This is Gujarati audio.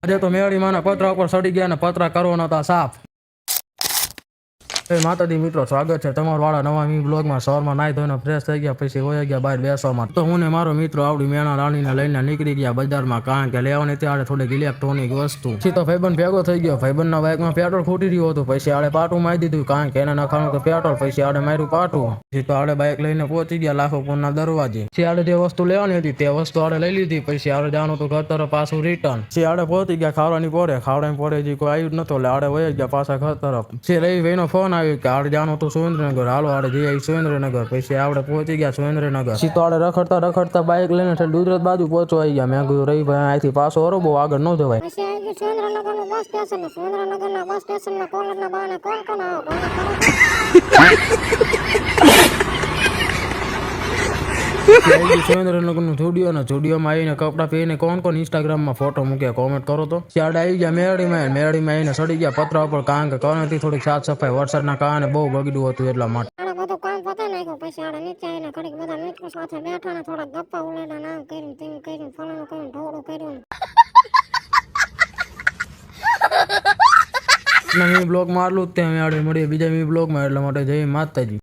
આજે તો મેળી માના પતરા ઉપર સડી ગયા ને પતરા કરવાના હતા સાફ. માતાજી મિત્રો, સ્વાગત છે તમારું વાળા નવા મી બ્લોગમાં. સવારમાં નાઈ ધોઈને ફ્રેશ થઈ ગયા પછી હોઈ ગયા બહાર બેસવામાં. તો હું ને મારો મિત્રો આવડી મેણા રાણીને લઈને નીકળી ગયા બજારમાં, કારણ કે લેવાની ત્યારે થોડીક ઇલેક્ટ્રોનિક વસ્તુ. સીધો ભાઈબંધ ભેગો થઈ ગયો. ભાઈબંધના બાઇકમાં પેટ્રોલ ખૂટી રહ્યું હતું, પછી આડે પાટું મારી દીધું, કારણ કે એને નખાણું તો પેટ્રોલ, પછી આડે માર્યું પાટું. સીધો આડે બાઇક લઈને પહોંચી ગયા લાખોપુરના દરવાજે. આડે જે વસ્તુ લેવાની હતી તે વસ્તુ આડે લઈ લીધી, પછી આડે જવાનું તો ઘર તરફ પાછું રિટર્ન. આડે પહોંચી ગયા ખાવડાની પોરે. ખાવડાની પોરે જે કોઈ આવ્યું જ નતો એટલે આડે વહી ગયા પાછા ઘર તરફ. રવિભાઈનો ફોન આવ્યો કે આડે જવાનું તો સુરેન્દ્રનગર, હાલો આડે જઈ આવી સુરેન્દ્રનગર. પછી આપણે પહોંચી ગયા સુરેન્દ્રનગર. સીધો આડે રખડતા રખડતા બાઇક લઈને ગુજરાત બાજુ પહોંચવા આવી ગયા. મેં કીધું રવિભાઈ અહીંથી પાછો હરો, બહુ આગળ ન જવાય. સુરેન્દ્રનગરનું બસ સ્ટેશન, સુરેન્દ્રનગરના બસ સ્ટેશનના કોલરના બાને કોણ કોણ સુરેન્દ્રનગરનું સ્ટુડિયોમાં આવીને કપડાં પહેરીને કોણ કોણ ઇન્સ્ટાગ્રામમાં ફોટો મૂક્યા કોમેન્ટ કરો તો. ત્યાં આવી ગયા મેળીમાં આવીને સડી ગયા પતરા ઉપર, કારણ કે કરણથી થોડીક સાફ સફાઈ વરસાદના કારણે બહુ બગડ્યું હતું એટલા માટે. બધું કામ પતાવી નાખ્યું, પછી આડે નીચે આવીને ઘડીક બધા મિત્રો સાથે બેઠા ને થોડાક ગપ્પા ઉડાડ્યા, નામ કર્યું તેમ કર્યું, ફલાણું કર્યું, ઢોળું કર્યું. બ્લોગ મારલું જ ત્યાં મળીએ બીજા બ્લોગમાં, એટલા માટે જય માતાજી.